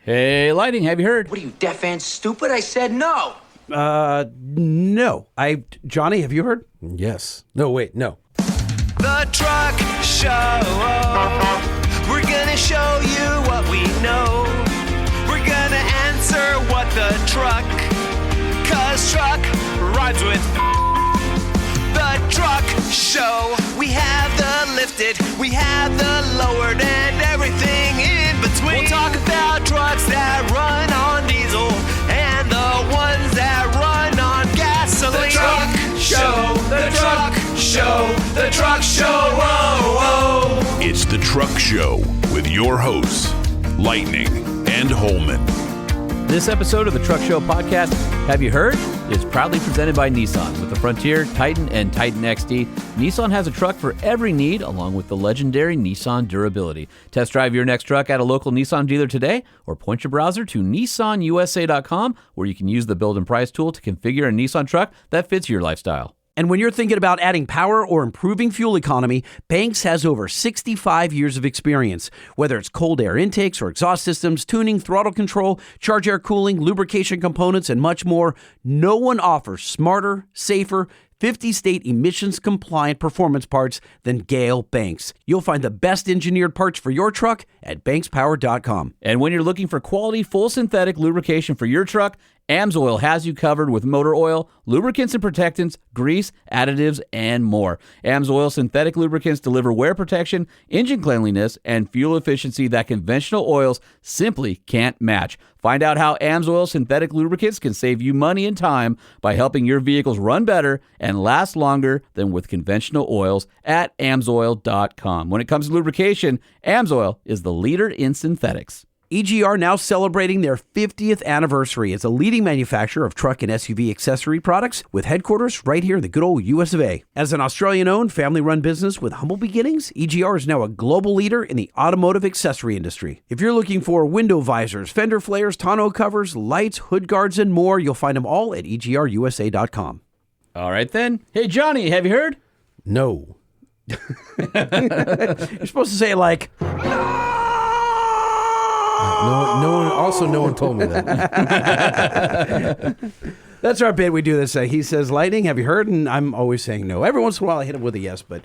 Hey, Lighting, have you heard? What are you, deaf and stupid? I said no. No. Johnny, have you heard? Yes. No, wait, no. The Truck Show. We're gonna show you what we know. We're gonna answer what the truck, 'cause truck rhymes with the Truck Show. We have the lifted, we have the lowered, and everything in between. We'll talk about trucks that run on diesel and the ones that run on gasoline. The Truck Show, the Truck Show, the Truck Show, whoa, whoa. It's the Truck Show with your hosts, Lightning and Holman. This episode of the Truck Show podcast, Have You Heard? Is proudly presented by Nissan. With the Frontier, Titan, and Titan XD, Nissan has a truck for every need, along with the legendary Nissan durability. Test drive your next truck at a local Nissan dealer today, or point your browser to nissanusa.com, where you can use the build and price tool to configure a Nissan truck that fits your lifestyle. And when you're thinking about adding power or improving fuel economy, Banks has over 65 years of experience. Whether it's cold air intakes or exhaust systems, tuning, throttle control, charge air cooling, lubrication components, and much more, no one offers smarter, safer, 50-state emissions-compliant performance parts than Gale Banks. You'll find the best engineered parts for your truck at bankspower.com. And when you're looking for quality, full synthetic lubrication for your truck, AMSOIL has you covered with motor oil, lubricants and protectants, grease, additives, and more. AMSOIL synthetic lubricants deliver wear protection, engine cleanliness, and fuel efficiency that conventional oils simply can't match. Find out how AMSOIL synthetic lubricants can save you money and time by helping your vehicles run better and last longer than with conventional oils at AMSOIL.com. When it comes to lubrication, AMSOIL is the leader in synthetics. EGR now celebrating their 50th anniversary as a leading manufacturer of truck and SUV accessory products with headquarters right here in the good old US of A. As an Australian-owned, family-run business with humble beginnings, EGR is now a global leader in the automotive accessory industry. If you're looking for window visors, fender flares, tonneau covers, lights, hood guards, and more, you'll find them all at EGRUSA.com. All right, then. Hey, Johnny, have you heard? No. You're supposed to say it like... No one told me that. That's our bit. We do this. He says, Lightning, have you heard? And I'm always saying no. Every once in a while I hit him with a yes, but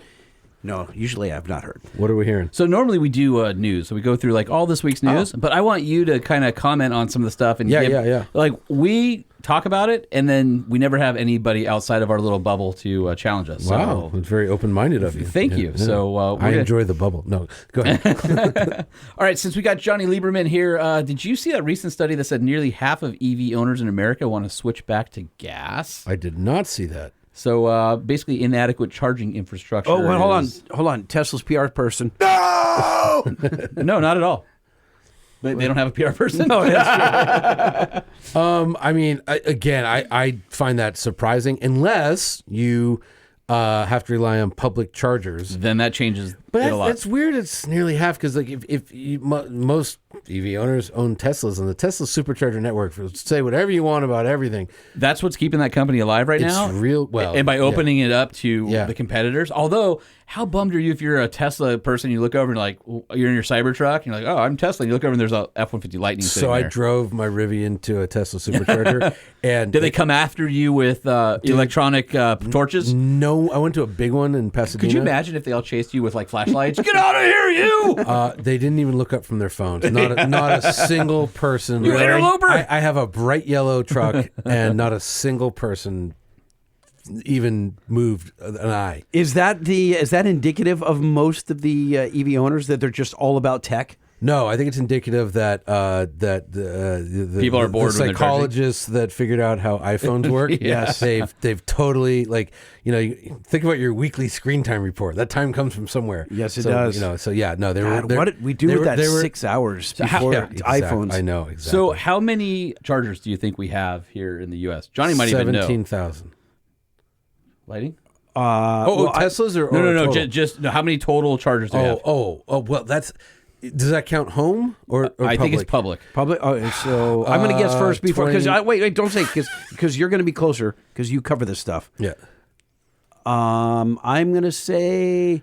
no, usually I've not heard. What are we hearing? So normally we do news. So we go through like all this week's news, but I want you to kind of comment on some of the stuff. And Yeah. Like we talk about it, and then we never have anybody outside of our little bubble to challenge us. Wow, So, it's very open-minded of you. Thank you. Yeah. So I enjoy the bubble. No, go ahead. All right, since we got Jonny Lieberman here, did you see that recent study that said nearly half of EV owners in America want to switch back to gas? I did not see that. So basically inadequate charging infrastructure. Oh, well, hold on. Tesla's PR person. No! No, not at all. They don't have a PR person? No, that's true. I mean, I find that surprising unless you have to rely on public chargers. Then that changes But it a lot. that's weird. It's nearly half because like if most EV owners own Teslas, and the Tesla supercharger network will say whatever you want about everything. That's what's keeping that company alive right now. It's real well, and by opening it up to Yeah. the competitors. Although, how bummed are you if you're a Tesla person? You look over and like you're in your Cybertruck, and you're like, oh, I'm Tesla. And you look over and there's a F-150 Lightning. So I drove my Rivian to a Tesla supercharger, and did they come after you with electronic torches? No, I went to a big one in Pasadena. Could you imagine if they all chased you with like flashlights? Get out of here, you! They didn't even look up from their phones. Not a single person. You interloper! I have a bright yellow truck, and not a single person even moved an eye. Is that indicative of most of the EV owners that they're just all about tech? No, I think it's indicative that the People are bored the when they're psychologists that figured out how iPhones work. Yes, they've totally you think about your weekly screen time report. That time comes from somewhere. Yes, it does. What did we do with that 6 hours before iPhones? I know exactly. So how many chargers do you think we have here in the U.S.? Johnny might even know. 17,000. Lighting? Teslas or No. total? Just how many total chargers do we have? Well, that's. Does that count home or I public? think it's public. Public. Oh, so I'm going to guess first before because 20. wait, don't say because you're going to be closer because you cover this stuff. Yeah. I'm going to say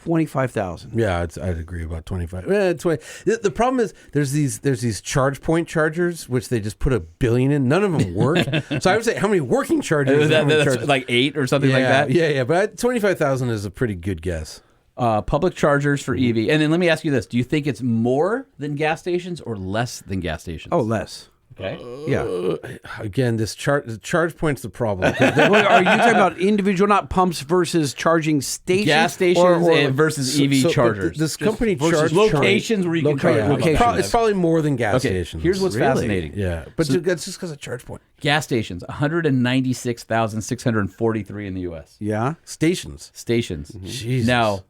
$25,000. Yeah, I'd agree about 25. 20. The problem is there's these charge point chargers which they just put $1 billion in. None of them work. So I would say how many working chargers? That's like 8 or something like that. Yeah. But 25,000 is a pretty good guess. Public chargers for EV. And then let me ask you this. Do you think it's more than gas stations or less than gas stations? Oh, less. Okay. Yeah. Again, the charge point's the problem. Are you talking about individual, not pumps versus charging stations? Gas stations versus EV chargers. This company versus charge locations where you can charge. It's probably more than gas stations. Here's what's fascinating. Yeah, but that's just because of charge point. Gas stations, 196,643 in the U.S. Yeah. Stations. Jesus. Now,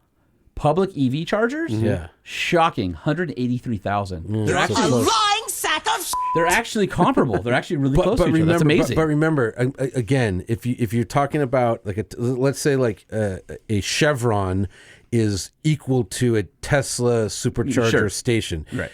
public EV chargers? Yeah. Shocking, 183,000. They're actually lying sack of They're actually comparable. They're actually really close to each other. That's amazing. But remember, again, if you're talking about let's say a Chevron is equal to a Tesla supercharger station. Right.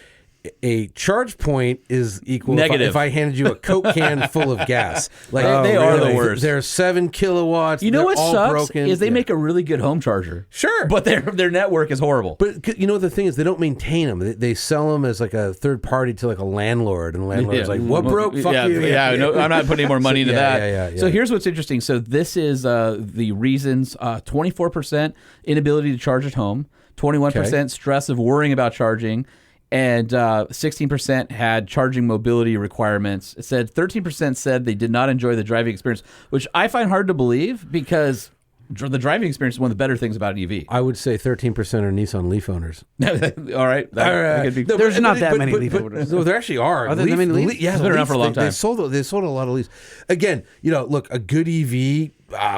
A charge point is equal Negative. if I handed you a Coke can full of gas. Like they are the worst. They're 7 kilowatts. You know what all sucks broken. is they make a really good home charger. Sure. But their network is horrible. But you know the thing is they don't maintain them. They sell them as like a third party to like a landlord, and the landlord's like, "What broke? Fuck you." Yeah, no, I'm not putting any more money into that. Yeah. So here's what's interesting. So this is the reasons: 24% inability to charge at home, 21% stress of worrying about charging, and 16% had charging mobility requirements. It said 13% said they did not enjoy the driving experience, which I find hard to believe because the driving experience is one of the better things about an EV. I would say 13% are Nissan Leaf owners. All right. That could be- There's not that many Leaf owners. No, there actually are. Are there that many Leafs? Yeah, It's been around for a long time. They sold a lot of Leafs. Again, look, a good EV,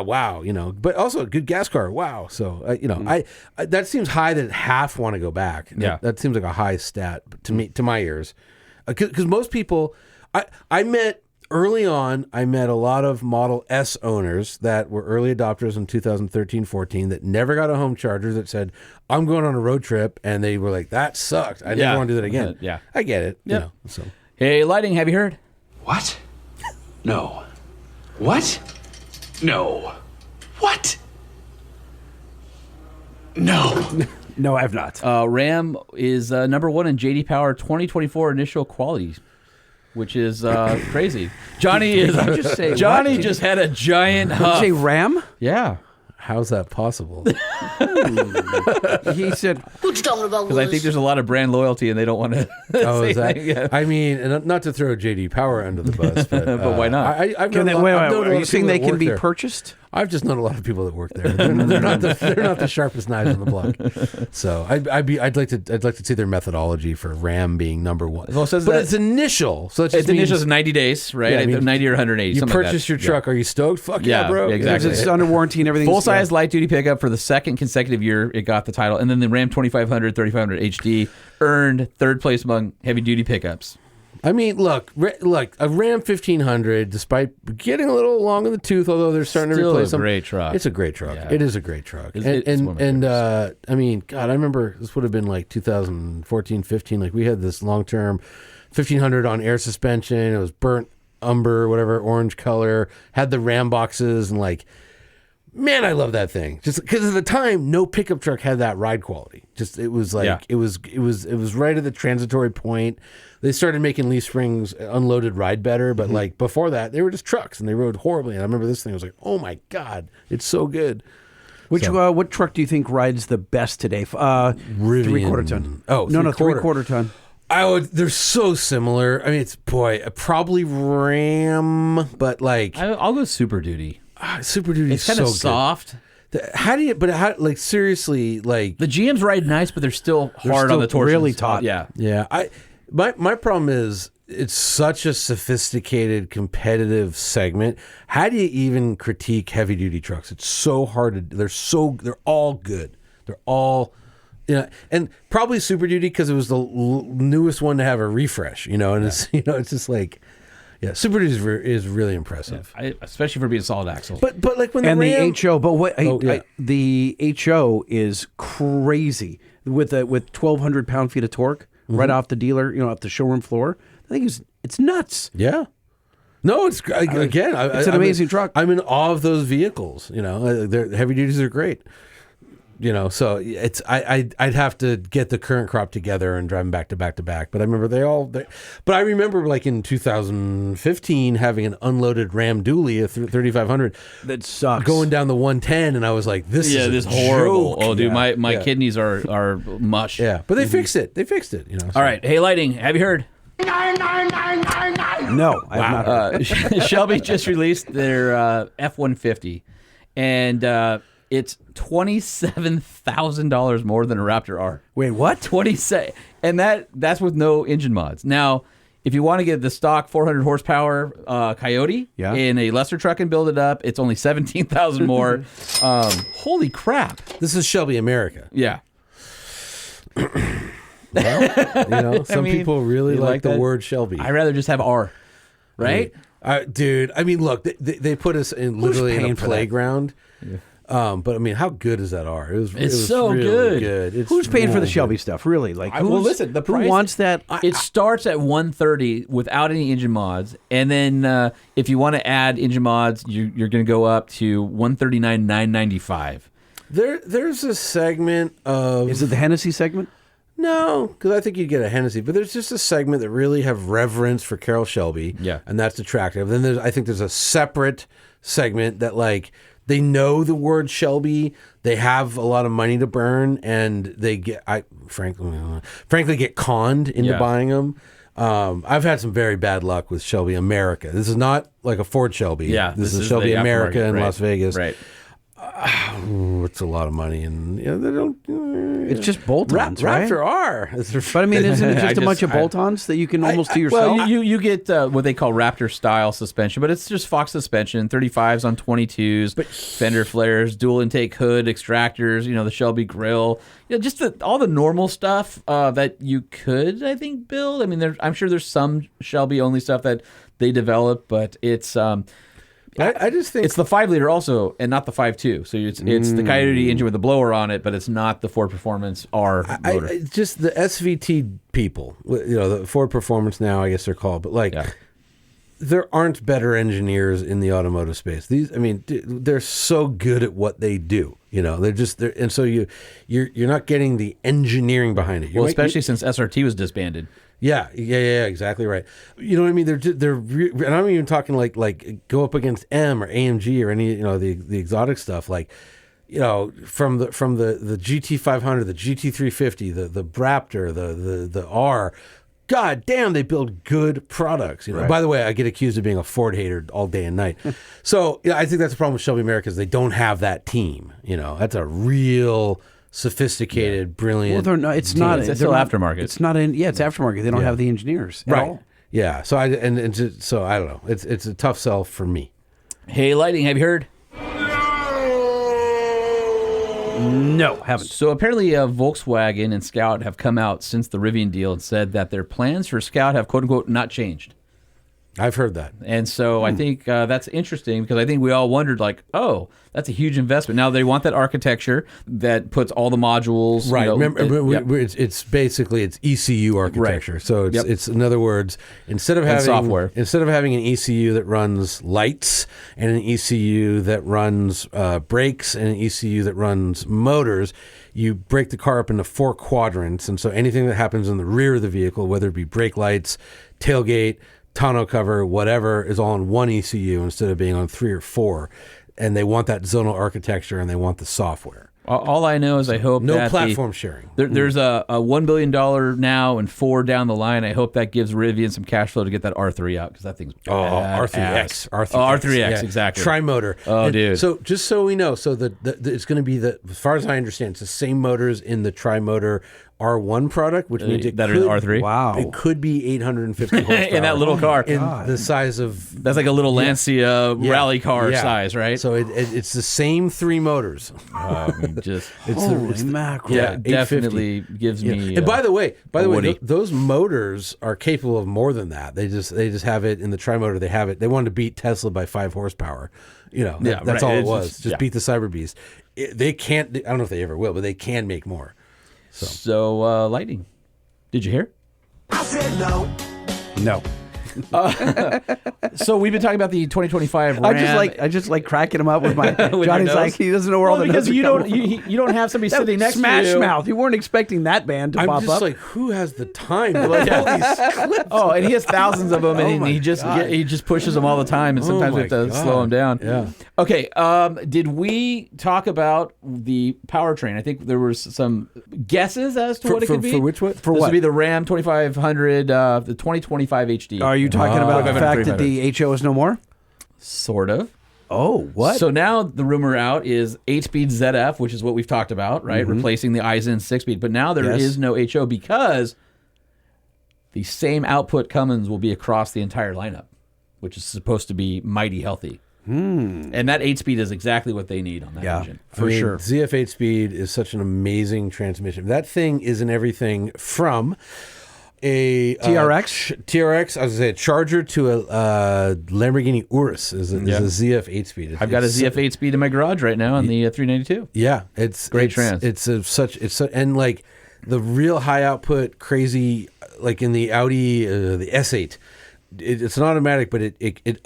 wow, but also a good gas car, wow. So, I that seems high that half want to go back. That seems like a high stat to my ears. Because most people, I met early on, I met a lot of Model S owners that were early adopters in 2013-14 that never got a home charger that said, I'm going on a road trip. And they were like, that sucked. I never want to do that again. Yeah. I get it. Yeah. So. Hey, Lighting, have you heard? What? No. What? No. What? No. No, I have not. Ram is number one in JD Power 2024 initial quality, which is crazy. Johnny is. Johnny just had a giant Did you huff. say Ram? Yeah. How's that possible? He said, What you talking about? Because I think there's a lot of brand loyalty and they don't want to. Oh, say is that? anything. Yeah. I mean, and not to throw JD Power under the bus, but, why not? I've Can known they, a lot- wait, I've known a are lot you of saying people they that can work be there. purchased? I've just known a lot of people that work there. They're not the sharpest knives on the block. So I'd like to see their methodology for RAM being number one. Well, it says but that- it's initial, so it just It's initial means is 90 days, right? Yeah, I mean, 90 or 180. you something like purchase that. your truck. Are you stoked? Fuck yeah, bro. exactly. It's under warranty and everything. Full size light duty pickup for the second consecutive year it got the title, and then the Ram 2500, 3500 HD earned third place among heavy duty pickups. I mean, look, a Ram 1500, despite getting a little long in the tooth, although they're starting to Still replace them. a great truck. It's a great truck. Yeah. It is a great truck. It's one of my favorites. I mean, God, I remember this would have been like 2014, 15. Like we had this long-term 1500 on air suspension. It was burnt umber, whatever, orange color. Had the Ram boxes and like, man, I love that thing. Just because at the time, no pickup truck had that ride quality. Just it was like it was right at the transitory point. They started making leaf springs unloaded ride better, but like before that, they were just trucks and they rode horribly. And I remember this thing. I was like, oh my God, it's so good. What truck do you think rides the best today? Rivian. 3/4 ton. Oh, no, 3/4. 3/4 ton. They're so similar. I mean, it's probably Ram, but like I'll go Super Duty. Super Duty It's is kind so of soft. good. Like seriously, like The GMs ride nice, but they're still hard on the torsions. really taut. Yeah. yeah. My problem is it's such a sophisticated competitive segment. How do you even critique heavy duty trucks? It's so hard to. They're all good. They're all. And probably Super Duty because it was the newest one to have a refresh, and it's it's just like, yeah, Super Duty is really impressive. Especially for being solid axle. But like when And the Ram, the HO, but what yeah. the HO is crazy with 1,200 pound-feet of torque right off the dealer, off the showroom floor. I think it's nuts. yeah. No, it's It's an amazing truck. I'm in awe of those vehicles. Their heavy duties are great. So it's I'd have to get the current crop together and drive them back to back to back. But I remember but I remember like in 2015 having an unloaded Ram Dually, a 3500 That sucks. going down the 110, and I was like, this is horrible. joke. Oh, dude, Yeah. my kidneys are mush. Yeah, but they fixed it. They fixed it. So. All right, hey, Lighting, have you heard? No, I have not heard. Shelby just released their F-150, and it's $27,000 more than a Raptor R. Wait, what? 27, and that's with no engine mods. Now, if you want to get the stock 400 horsepower Coyote in a lesser truck and build it up, it's only $17,000 more. Holy crap! This is Shelby America. Yeah. Well, some people really like the that? word Shelby. I'd rather just have R, right? Dude, I mean, look, they put us in literally in paying a for that? playground. Yeah. But I mean, how good is that R? It was so really good. It's Who's paying for the really Shelby good. stuff? Really? Like, well, listen, the who price- wants that? It starts at $130 without any engine mods, and then if you want to add engine mods, you're going to go up to $139,995. There's a segment of Is it the Hennessy segment? No, because I think you'd get a Hennessy, but there's just a segment that really have reverence for Carroll Shelby, and that's attractive. Then I think there's a separate segment that like they know the word Shelby, they have a lot of money to burn, and they frankly get conned into buying them. I've had some very bad luck with Shelby America. This is not like a Ford Shelby. Yeah, this is Shelby the America aftermarket, in right, Las Vegas. Right. It's a lot of money, and they don't. It's just bolt-ons, right? Raptor R. But I mean, isn't it just a bunch of bolt-ons that you can almost do yourself? Well, you get what they call Raptor style suspension, but it's just Fox suspension, 35s on 22s, fender flares, dual intake hood, extractors, the Shelby grill, just all the normal stuff that you could, I think, build. I mean, I'm sure there's some Shelby only stuff that they develop, but it's. I just think it's the 5-liter also, and not the 5.2. So it's the Coyote engine with the blower on it, but it's not the Ford Performance R motor. Just the SVT people, the Ford Performance now, I guess they're called, but there aren't better engineers in the automotive space. They're so good at what they do. And so you're not getting the engineering behind it. Especially since SRT was disbanded. Yeah, exactly right. You know what I mean? And I'm even talking like go up against M or AMG or any the exotic stuff from the GT500, the GT350, the Raptor, the R. God damn, they build good products. Right. By the way, I get accused of being a Ford hater all day and night. So I think that's the problem with Shelby America is they don't have that team. That's a real sophisticated, brilliant. Well, they're not. It's not. It's still aftermarket. It's not in. Yeah, it's aftermarket. They don't have the engineers at all. Yeah. So I don't know. It's a tough sell for me. Hey, Lighting, have you heard? No, haven't. So apparently Volkswagen and Scout have come out since the Rivian deal and said that their plans for Scout have, quote unquote, not changed. I've heard that. And so I think that's interesting because I think we all wondered, like, oh, that's a huge investment. Now they want that architecture that puts all the modules. Right. It's basically ECU architecture. Right. So it's in other words, instead of having an ECU that runs lights and an ECU that runs brakes and an ECU that runs motors, you break the car up into 4 quadrants. And so anything that happens in the rear of the vehicle, whether it be brake lights, tailgate, tonneau cover, whatever, is all in one ECU instead of being on 3 or 4. And they want that zonal architecture and they want the software. All I know is I hope no that platform sharing. There's a $1 billion now and 4 down the line. I hope that gives Rivian some cash flow to get that R3 out because that thing's R3X. R3X, exactly. Tri-motor. Dude. So just so we know, so it's going to be as far as I understand, it's the same motors in the tri-motor R1 product, which means that are in R3. Wow. It could be 850 horsepower in that little car. In the size of... That's like a little Lancia rally car size, right? So it's the same 3 motors. Holy mackerel. Yeah, it definitely gives me... And by the way, Woody. those motors are capable of more than that. They just have it in the tri-motor. They have it. They wanted to beat Tesla by 5 horsepower. That's all it was. Just beat the Cyber Beast. They can't... I don't know if they ever will, but they can make more. So Lightning, did you hear? I said no. No. So we've been talking about the 2025 Ram. I just like cracking him up with my. With Johnny's your like nose? he doesn't know where all the because notes you are don't coming from. you don't have somebody sitting next Smash to you. Mouth. You weren't expecting that band to I'm pop just up. like, who has the time to like all these clips? Oh, and he has thousands of them, and my he just pushes them all the time, and sometimes we have to my God. slow him down. Yeah. Okay. Did we talk about the powertrain? I think there was some guesses as to what it could be. For which one? This would be the Ram 2500, the 2025 HD. Are you talking about the 2500, fact that 300. the HO is no more? Sort of. Oh, what? So now the rumor out is 8-speed ZF, which is what we've talked about, right? Replacing the Eisen 6-speed. But now there is no HO because the same output Cummins will be across the entire lineup, which is supposed to be mighty healthy. And that 8-speed is exactly what they need on that engine. for sure. ZF 8-speed is such an amazing transmission. That thing is in everything from a TRX? I was going to say a Charger to a Lamborghini Urus is a ZF 8-speed. I've got a ZF 8-speed in my garage right now on the 392. Yeah, it's Great trans. And like the real high output crazy like in the Audi the S8. It's an automatic, but it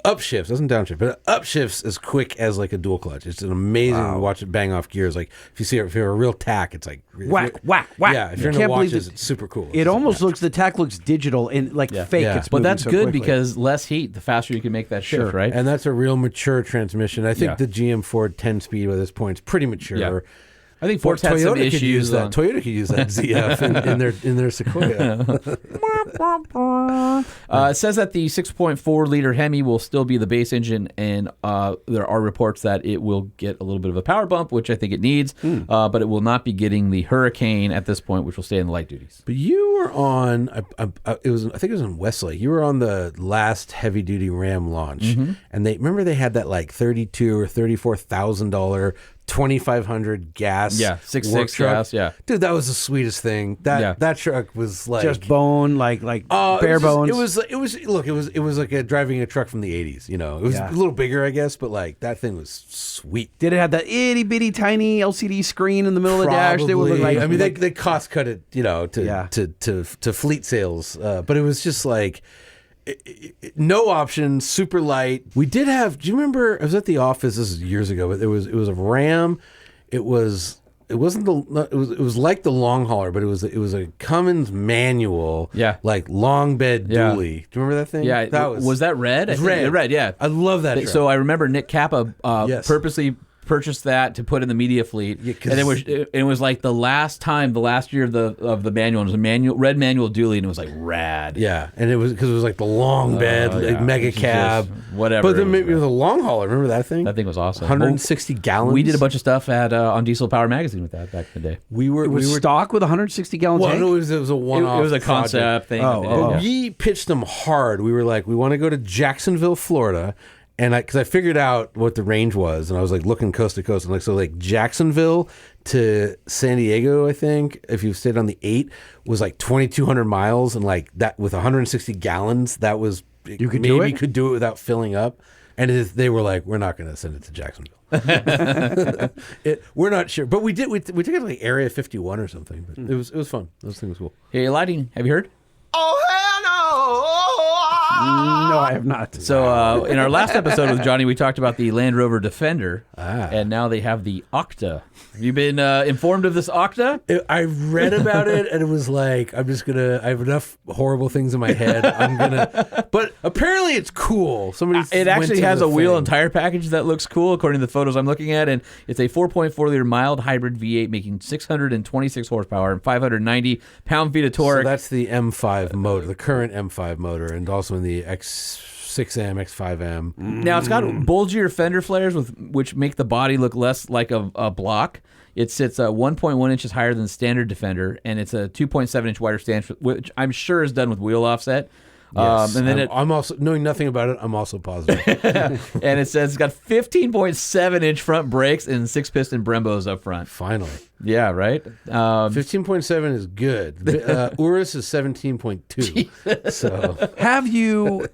upshifts, doesn't downshift, but it upshifts as quick as like a dual clutch. It's an amazing to watch it bang off gears. Like if you're a real tack, it's like Whack, whack, whack. Yeah, if you're I into can't believe watches, that- it's super cool. It almost looks, the tack looks digital and like fake. Yeah. It's But moving that's so good quickly. because less heat, the faster you can make that shift, right? And that's a real mature transmission. I think Yeah. the GM Ford 10-speed by this point is pretty mature. Yeah. I think Ford's had some Toyota could use issues. that. Toyota could use that ZF in their Sequoia. It says that the 6.4 liter Hemi will still be the base engine, and there are reports that it will get a little bit of a power bump, which I think it needs, but it will not be getting the Hurricane at this point, which will stay in the light duties. But you were on. I think it was in Westlake. You were on the last heavy duty Ram launch, and they had that like $32,000 or $34,000 $2,500 gas. Yeah, 6.6 gas. Yeah, dude, that was the sweetest thing. That truck was like just bone, like bare bones. It was like driving a truck from the 80s. You know, it was a little bigger, I guess, but like that thing was sweet. Did it have that itty bitty tiny LCD screen in the middle of the dash? They would look like. I mean, they cost cut it, you know, to fleet sales, but it was just like. No option, super light. We did have. Do you remember? I was at the office. This is years ago, but it was a Ram. It wasn't the. It was like the long hauler, but it was a Cummins manual. Yeah, like long bed dually. Do you remember that thing? Yeah, was that red? It was red. Red. Yeah, I love that. So I remember Nick Kappa purposely purchased that to put in the media fleet, and it was like the last year of the manual. It was a red manual dually, and it was like rad. Yeah, and it was because it was like the long bed, like mega cab, whatever. But then maybe the long hauler. Remember that thing? That thing was awesome. 160 gallons. We did a bunch of stuff at on Diesel Power Magazine with that back in the day. We were stock with 160 gallon tank. No, it was a one-off. It was a concept thing. We pitched them hard. We were like, we want to go to Jacksonville, Florida. And because I figured out what the range was, and I was like looking coast to coast, and like so like Jacksonville to San Diego, I think if you stayed on the 8 was like 2,200 miles, and like that with 160 gallons, that was you could do it without filling up. And they were like, we're not going to send it to Jacksonville. We're not sure, but we did. We took it to like Area 51 or something. But it was fun. Those things were cool. Hey, lighting. Have you heard? Oh, hell no! No, I have not. So in our last episode with Johnny, we talked about the Land Rover Defender, and now they have the Octa. Have you been informed of this Octa? I read about it, and it was like, I have enough horrible things in my head. But apparently it's cool. It actually has a wheel and tire package that looks cool, according to the photos I'm looking at, and it's a 4.4 liter mild hybrid V8 making 626 horsepower and 590 pound-feet of torque. So that's the M5 motor, the current M5 motor, and also in the X6M, X5M. Now, it's got bulgier fender flares, which make the body look less like a block. It sits 1.1 inches higher than the standard Defender, and it's a 2.7 inch wider stance, which I'm sure is done with wheel offset. Yes. And then I'm also, knowing nothing about it, I'm also positive. And it says it's got 15.7 inch front brakes and 6-piston Brembos up front. Finally. Yeah, right? 15.7 is good. Urus is 17.2. So have you?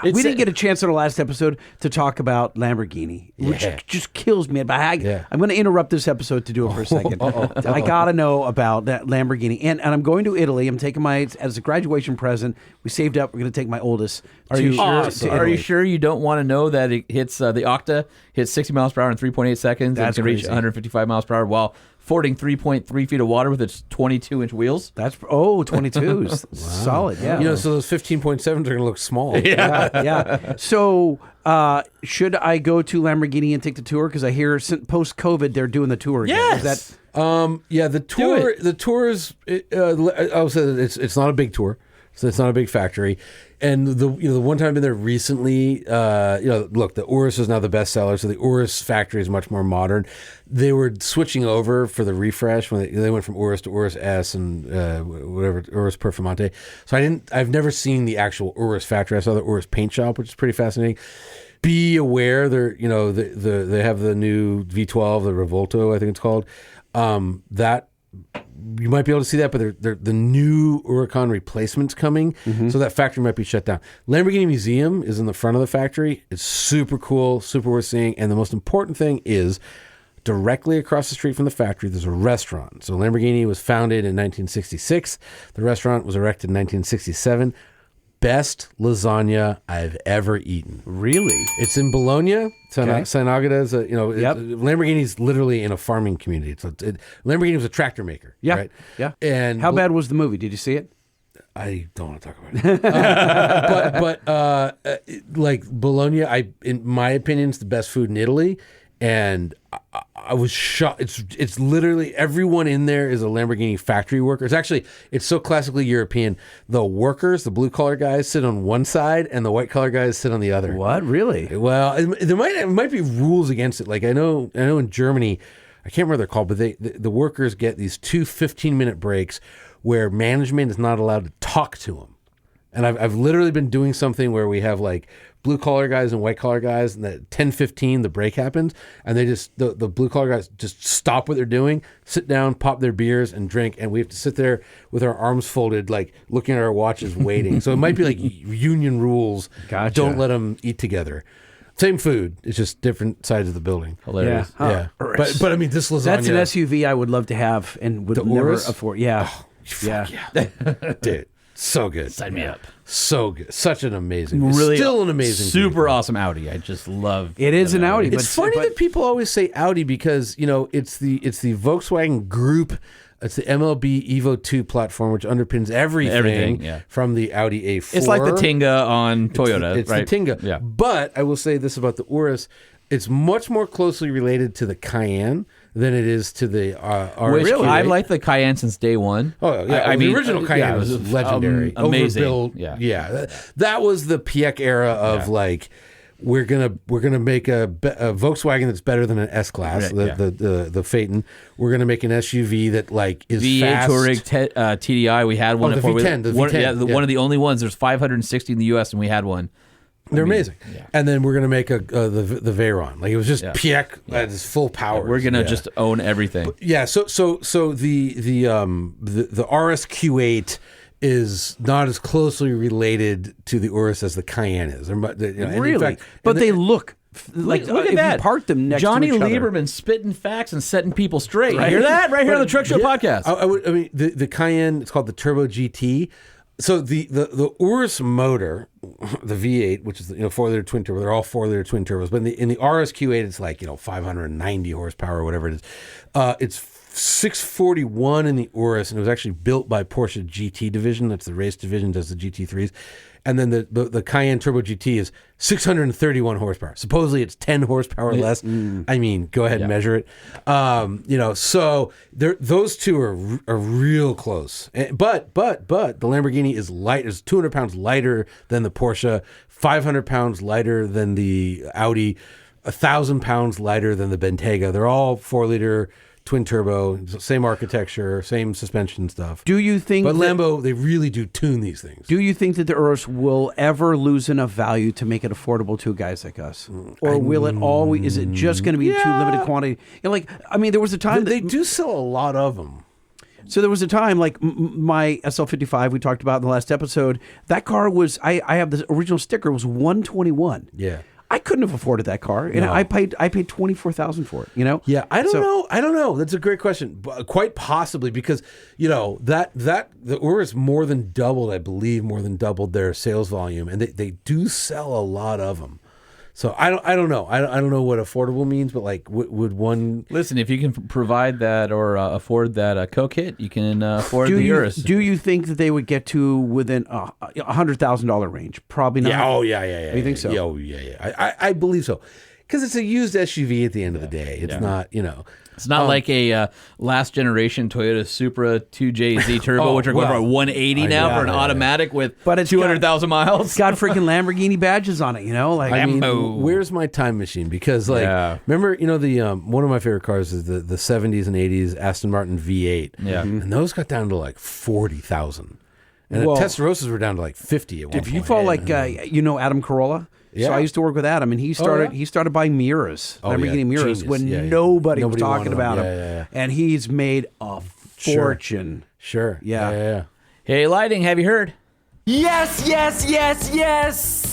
We didn't get a chance in our last episode to talk about Lamborghini, which just kills me. But I'm going to interrupt this episode to do it for a second. I got to know about that Lamborghini, and I'm going to Italy. I'm taking as a graduation present. We saved up We're going to take my oldest. Are you sure you don't want to know that it hits the Octa hits 60 miles per hour in 3.8 seconds and That's can reach crazy. 155 miles per hour while fording 3.3 feet of water with its 22-inch wheels? That's 22s. Solid. Yeah. You know, so those 15.7s are going to look small. yeah. So, should I go to Lamborghini and take the tour? Because I hear post COVID they're doing the tour again. Yes. Is that Yeah, the tour. The tour is. I would say that it's not a big tour, so it's not a big factory. And the one time I've been there recently, look, the Urus is now the best seller, so the Urus factory is much more modern. They were switching over for the refresh when they went from Urus to Urus S and whatever Urus Performante. So I've never seen the actual Urus factory. I saw the Urus paint shop, which is pretty fascinating. Be aware, they have the new V12, the Revolto, I think it's called. That you might be able to see that, but the new Huracan replacement's coming, so that factory might be shut down. Lamborghini Museum is in the front of the factory. It's super cool, super worth seeing, and the most important thing is directly across the street from the factory, there's a restaurant. So Lamborghini was founded in 1966. The restaurant was erected in 1967. Best lasagna I've ever eaten. really? It's in Bologna. San Agata is Yep. Lamborghini's literally in a farming community. Lamborghini was a tractor maker. Yeah. Right? Yeah. And How bad was the movie? Did you see it? I don't want to talk about it. Like Bologna, in my opinion, is the best food in Italy. And I was shocked. It's literally everyone in there is a Lamborghini factory worker. It's so classically European. The workers, the blue collar guys, sit on one side, and the white collar guys sit on the other. What? Really? Well, there might be rules against it. Like I know in Germany, I can't remember what they're called, but the workers get these 2 15-minute breaks where management is not allowed to talk to them. And I've literally been doing something where we have like blue collar guys and white collar guys, and at 10:15 the break happens, and they just the blue collar guys just stop what they're doing, sit down, pop their beers, and drink, and we have to sit there with our arms folded, like looking at our watches, waiting. So it might be like union rules. Gotcha. Don't let them eat together. Same food, it's just different sides of the building. Hilarious. Yeah. Huh. Yeah, but I mean this lasagna. That's an SUV I would love to have and would never Urus? afford. Yeah. Yeah, dude, so good. Sign me up. So good, such an amazing, Really, still an amazing, super vehicle. awesome Audi. I just love It is an Audi. It's funny that people always say Audi because it's the Volkswagen Group. It's the MLB Evo 2 platform, which underpins everything yeah. from the Audi A4. It's like the Tinga on Toyota, It's right? the Tinga. Yeah. But I will say this about the Urus. It's much more closely related to the Cayenne than it is to the Which RSQ8. I've liked the Cayenne since day one. Oh yeah, I mean, the original Cayenne yeah, it was legendary, amazing. Overbuilt. Yeah. That was the Piech era of like we're gonna make a Volkswagen that's better than an S class, Right, the Phaeton. We're gonna make an SUV that like is V8 fast. Touareg TDI. We had one. the before. V10, the V10, one of the only ones. There's 560 in the U.S. and we had one. They're amazing. yeah. And then we're gonna make the Veyron. Like it was just Piech at its full power. We're gonna just own everything. Yeah. So the RSQ8 is not as closely related to the Urus as the Cayenne is. Really? But they look like Look at if that. you park them next Jonny to each other. Lieberman spitting facts and setting people straight. You hear that right here on the Truck Show podcast. I mean, the Cayenne, it's called the Turbo GT. So the Urus motor, the V8, which is 4-liter twin turbo, they're all 4-liter twin turbos. But in the RSQ8, it's like 590 horsepower or whatever it is. It's 641 in the Urus, and it was actually built by Porsche GT division. That's the race division, does the GT3s. And then the Cayenne Turbo GT is 631 horsepower. Supposedly it's 10 horsepower less. I mean, go ahead and measure it. So those two are real close. But the Lamborghini is light. Is 200 pounds lighter than the Porsche, 500 pounds lighter than the Audi, 1,000 pounds lighter than the Bentayga. They're all 4-liter twin turbo, same architecture, same suspension stuff. Do you think But Lambo, they really do tune these things. Do you think that the Urus will ever lose enough value to make it affordable to guys like us? Or will it always, is it just going to be too limited quantity? There was a time They do sell a lot of them. So there was a time like my SL55 we talked about in the last episode, that car was, I have the original sticker, was 121. Yeah. I couldn't have afforded that car. You know, I paid $24,000 for it. You know. Yeah, I don't know. I don't know. That's a great question. Quite possibly because the Urus more than doubled. I believe more than doubled their sales volume, and they do sell a lot of them. So I don't know. I don't know what affordable means, but like, would one listen? If you can provide that or afford that Coke hit, you can afford the Urus. Do you think that they would get to within $100,000 range? Probably not. Yeah. Oh yeah. You think so? Yeah. I believe so, because it's a used SUV at the end of the day. It's not. It's not like a last generation Toyota Supra 2JZ Turbo, which are going for 180 now for an automatic with 200,000 miles. It's got freaking Lamborghini badges on it, you know? Like, I mean, where's my time machine? Because remember, the one of my favorite cars is the 70s and 80s Aston Martin V8. Yeah. And those got down to like 40,000. And the Testarossas were down to like 50 at one point. If you fall like, Adam Carolla? Yeah. So I used to work with Adam, and he started buying Miras, Lamborghini Miras, when nobody was talking about them. Yeah. And he's made a fortune. Sure. Yeah. Hey, Lighting, have you heard? Yes.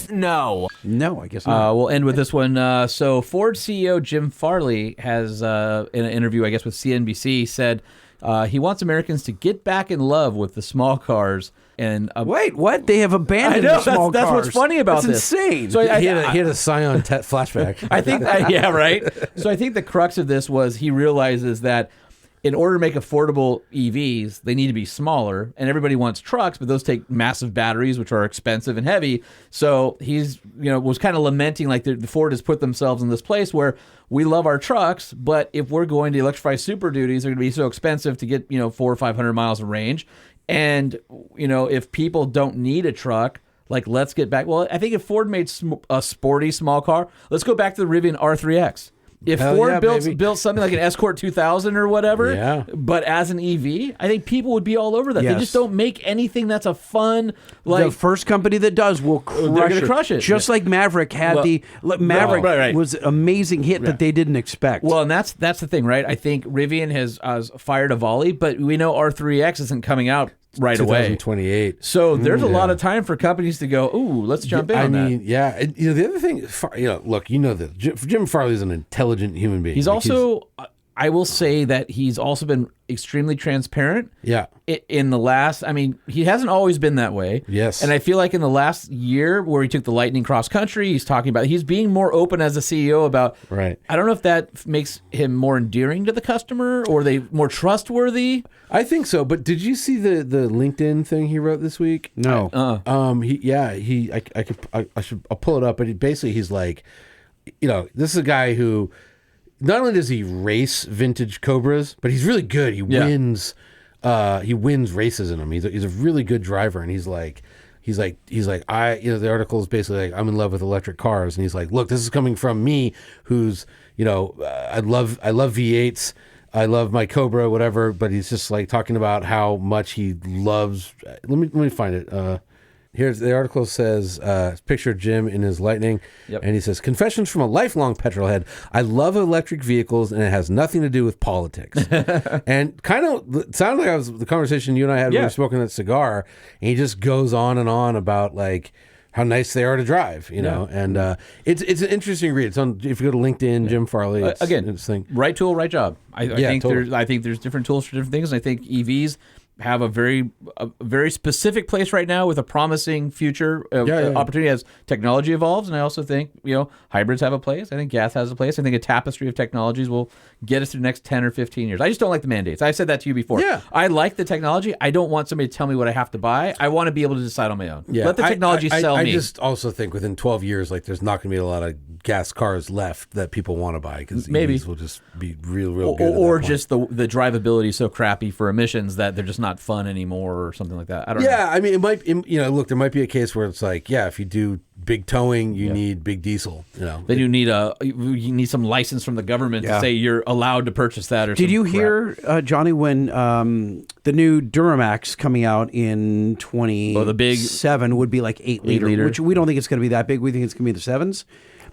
No. No, I guess not. We'll end with this one. So Ford CEO Jim Farley has, in an interview, I guess, with CNBC, said he wants Americans to get back in love with the small cars. And wait, what? They have abandoned the small cars. That's what's funny about this. That's insane. So he had a Scion flashback. I think, right. So I think the crux of this was he realizes that in order to make affordable EVs, they need to be smaller, and everybody wants trucks, but those take massive batteries, which are expensive and heavy. So he's, was kind of lamenting like the Ford has put themselves in this place where we love our trucks, but if we're going to electrify Super Duties, they're going to be so expensive to get 400 or 500 miles of range. And, if people don't need a truck, like, let's get back. Well, I think if Ford made a sporty small car, let's go back to the Rivian R3X. If Ford built something like an Escort 2000 or whatever, but as an EV, I think people would be all over that. Yes. They just don't make anything that's a fun, like... The first company that does will crush it. They're going to crush it. Just like Maverick had Maverick was an amazing hit that they didn't expect. Well, and that's the thing, right? I think Rivian has fired a volley, but we know R3X isn't coming out right away. 2028. So there's a lot of time for companies to go, ooh, let's jump in on that. Yeah. And, the other thing, look, that Jim Farley's an intelligent human being. He's also, I will say that he's also been extremely transparent. Yeah. In the last, he hasn't always been that way. Yes. And I feel like in the last year where he took the Lightning cross country, he's being more open as a CEO about, right. I don't know if that makes him more endearing to the customer or are they more trustworthy. I think so, but did you see the LinkedIn thing he wrote this week? No. I'll pull it up, but he's like, this is a guy who not only does he race vintage Cobras, but he's really good. He wins races in them. He's a really good driver, and he's like, the article is basically like, I'm in love with electric cars, and he's like, look, this is coming from me, who's, I love V8s. I love my Cobra, whatever, but he's just like talking about how much he loves. Let me find it. Here's the article says, picture Jim in his Lightning, and he says, confessions from a lifelong petrolhead. I love electric vehicles, and it has nothing to do with politics. And kind of sounded like the conversation you and I had when we were smoking that cigar, and he just goes on and on about like how nice they are to drive, and it's an interesting read. It's on, if you go to LinkedIn, Jim Farley, it's right tool, right job. I think totally. I think there's different tools for different things. I think EVs have a very specific place right now with a promising future opportunity as technology evolves. And I also think, hybrids have a place. I think gas has a place. I think a tapestry of technologies will get us through the next 10 or 15 years. I just don't like the mandates. I said that to you before. Yeah. I like the technology. I don't want somebody to tell me what I have to buy. I want to be able to decide on my own. Yeah. Let the technology sell me. I just also think within 12 years, like there's not going to be a lot of gas cars left that people want to buy because EVs will just be real good. Or just the drivability is so crappy for emissions that they're just not fun anymore or something like that. I don't know. Yeah, I mean, it might, look, there might be a case where it's like, if you do big towing, you need big diesel. Then you need some license from the government to say you're allowed to purchase that. Or did you hear, Johnny, when the new Duramax coming out in 27 would be like 8 liter, which we don't think it's going to be that big. We think it's going to be the 7s.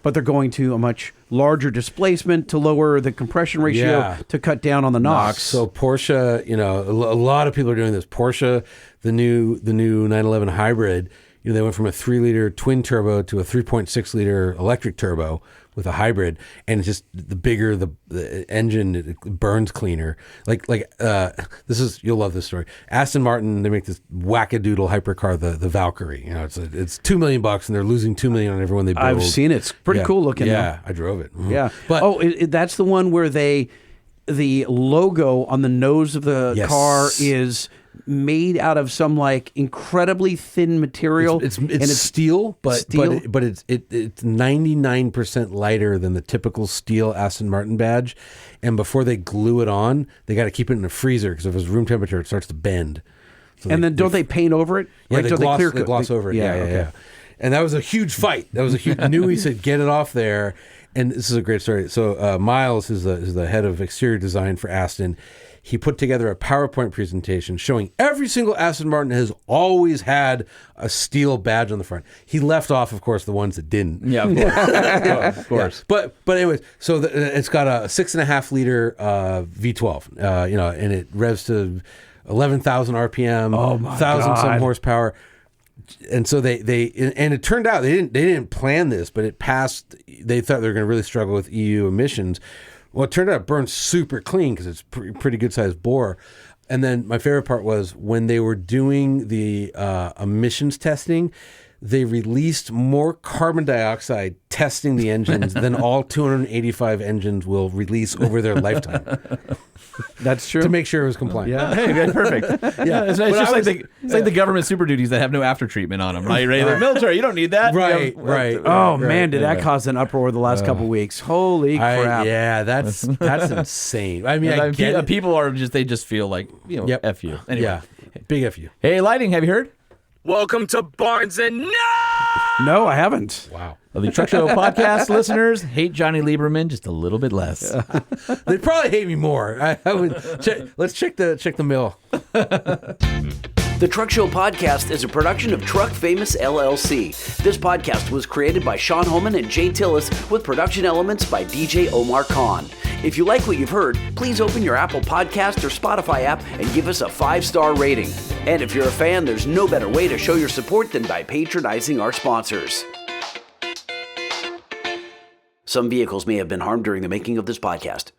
But they're going to a much larger displacement to lower the compression ratio to cut down on the NOx. So Porsche, a lot of people are doing this. Porsche, the new 911 hybrid, they went from a 3-liter twin turbo to a 3.6-liter electric turbo with a hybrid, and it's just the bigger the engine, it burns cleaner. You'll love this story. Aston Martin, they make this wackadoodle hypercar, the Valkyrie. It's $2 million, and they're losing $2 million on everyone they build. I've seen it. It's pretty cool looking. Yeah, I drove it. Mm-hmm. Yeah. But that's the one where the logo on the nose of the car is made out of some incredibly thin material. It's steel, but it's 99% lighter than the typical steel Aston Martin badge. And before they glue it on, they got to keep it in a freezer because if it's room temperature, it starts to bend. So then don't they paint over it? Yeah, they gloss over it. Yeah. And that was a huge fight. That was a huge. Newey said, "Get it off there." And this is a great story. So Miles is the head of exterior design for Aston. He put together a PowerPoint presentation showing every single Aston Martin has always had a steel badge on the front. He left off, of course, the ones that didn't. Yeah, of course. Yeah. But anyways, so it's got a 6.5-liter V12, and it revs to 11,000 RPM, 1,000 some horsepower. And so and it turned out they didn't plan this, but it passed. They thought they were going to really struggle with EU emissions. Well, it turned out it burned super clean because it's pretty good sized bore. And then my favorite part was when they were doing the emissions testing, they released more carbon dioxide testing the engines than all 285 engines will release over their lifetime. That's true. To make sure it was compliant. Yeah, hey, perfect. Yeah, it's just like the government super duties that have no after treatment on them, right? The military, you don't need that. Right. Oh man, did that cause an uproar the last couple of weeks? Holy crap! That's insane. I mean, I get it. People are they just feel like F you. Anyway. Yeah, big F you. Hey, Lighting, have you heard? Welcome to Barnes and No, I haven't. Wow. Well, the Truck Show podcast listeners hate Jonny Lieberman just a little bit less. They probably hate me more. I would let's check the mail. The Truck Show podcast is a production of Truck Famous LLC. This podcast was created by Sean Holman and Jay Tillis with production elements by DJ Omar Khan. If you like what you've heard, please open your Apple Podcast or Spotify app and give us a 5-star rating. And if you're a fan, there's no better way to show your support than by patronizing our sponsors. Some vehicles may have been harmed during the making of this podcast.